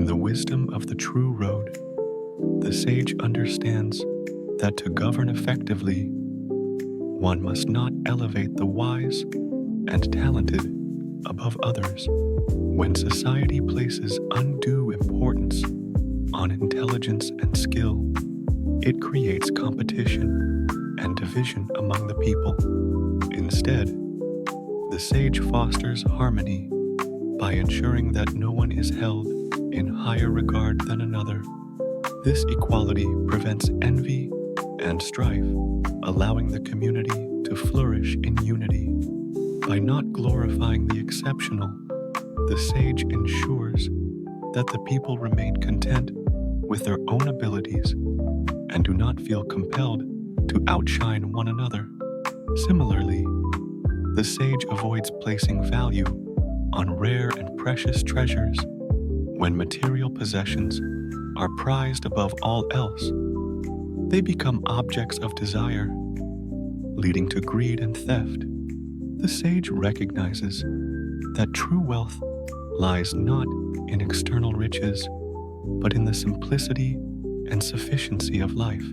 In the wisdom of the true road, the sage understands that to govern effectively, one must not elevate the wise and talented above others. When society places undue importance on intelligence and skill, it creates competition and division among the people. Instead, the sage fosters harmony by ensuring that no one is held in higher regard than another. This equality prevents envy and strife, allowing the community to flourish in unity. By not glorifying the exceptional, the sage ensures that the people remain content with their own abilities and do not feel compelled to outshine one another. Similarly, the sage avoids placing value on rare and precious treasures. When material possessions are prized above all else, they become objects of desire, leading to greed and theft. The sage recognizes that true wealth lies not in external riches, but in the simplicity and sufficiency of life.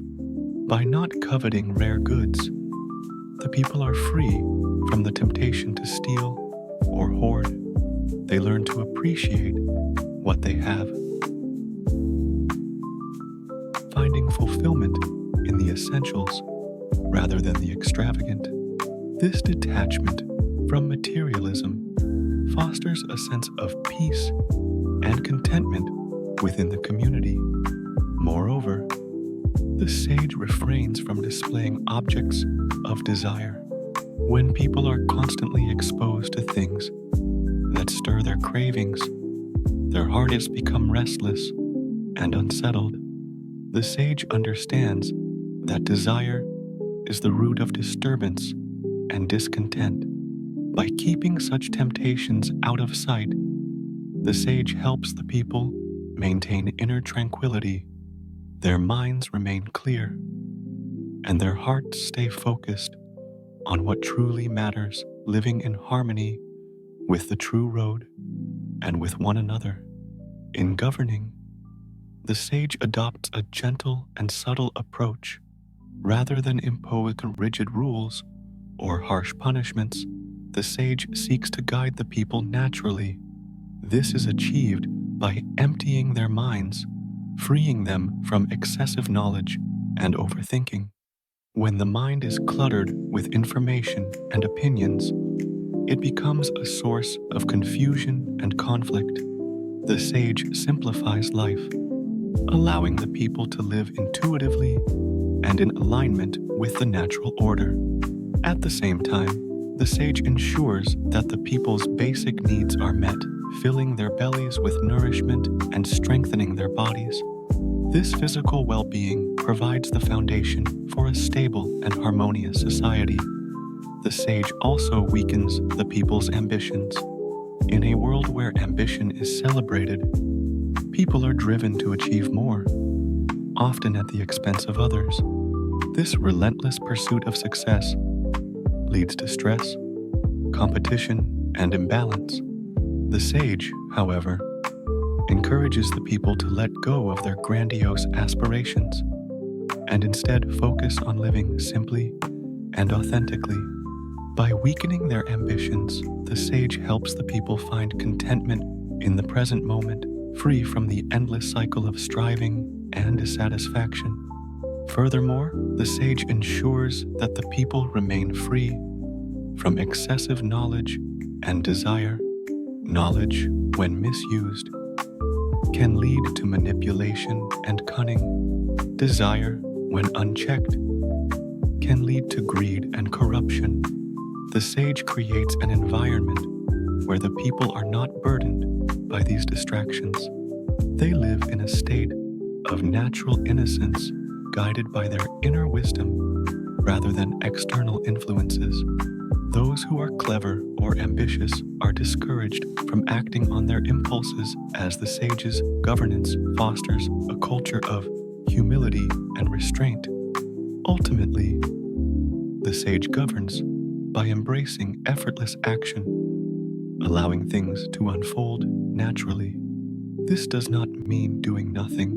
By not coveting rare goods, the people are free from the temptation to steal or hoard. They learn to appreciate what they have, finding fulfillment in the essentials rather than the extravagant. This detachment from materialism fosters a sense of peace and contentment within the community. Moreover, the sage refrains from displaying objects of desire. When people are constantly exposed to things that stir their cravings, their hearts become restless and unsettled. The sage understands that desire is the root of disturbance and discontent. By keeping such temptations out of sight, the sage helps the people maintain inner tranquility. Their minds remain clear, and their hearts stay focused on what truly matters, living in harmony with the true road and with one another. In governing, the sage adopts a gentle and subtle approach. Rather than impose rigid rules or harsh punishments, the sage seeks to guide the people naturally. This is achieved by emptying their minds, freeing them from excessive knowledge and overthinking. When the mind is cluttered with information and opinions, it becomes a source of confusion and conflict. The sage simplifies life, allowing the people to live intuitively and in alignment with the natural order. At the same time, the sage ensures that the people's basic needs are met, filling their bellies with nourishment and strengthening their bodies. This physical well-being provides the foundation for a stable and harmonious society. The sage also weakens the people's ambitions. In a world where ambition is celebrated, people are driven to achieve more, often at the expense of others. This relentless pursuit of success leads to stress, competition, and imbalance. The sage, however, encourages the people to let go of their grandiose aspirations and instead focus on living simply and authentically. By weakening their ambitions, the sage helps the people find contentment in the present moment, free from the endless cycle of striving and dissatisfaction. Furthermore, the sage ensures that the people remain free from excessive knowledge and desire. Knowledge, when misused, can lead to manipulation and cunning. Desire, when unchecked, can lead to greed and corruption. The sage creates an environment where the people are not burdened by these distractions. They live in a state of natural innocence, guided by their inner wisdom rather than external influences. Those who are clever or ambitious are discouraged from acting on their impulses, as the sage's governance fosters a culture of humility and restraint. Ultimately, the sage governs by embracing effortless action, allowing things to unfold naturally. This does not mean doing nothing,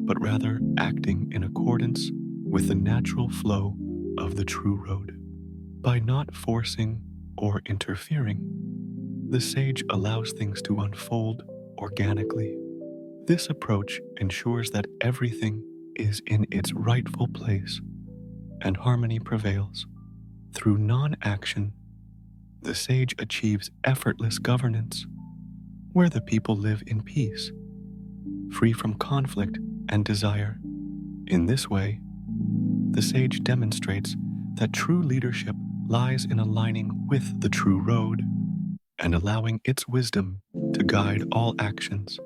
but rather acting in accordance with the natural flow of the true road. By not forcing or interfering, the sage allows things to unfold organically. This approach ensures that everything is in its rightful place and harmony prevails. Through non-action, the sage achieves effortless governance, where the people live in peace, free from conflict and desire. In this way, the sage demonstrates that true leadership lies in aligning with the true road and allowing its wisdom to guide all actions.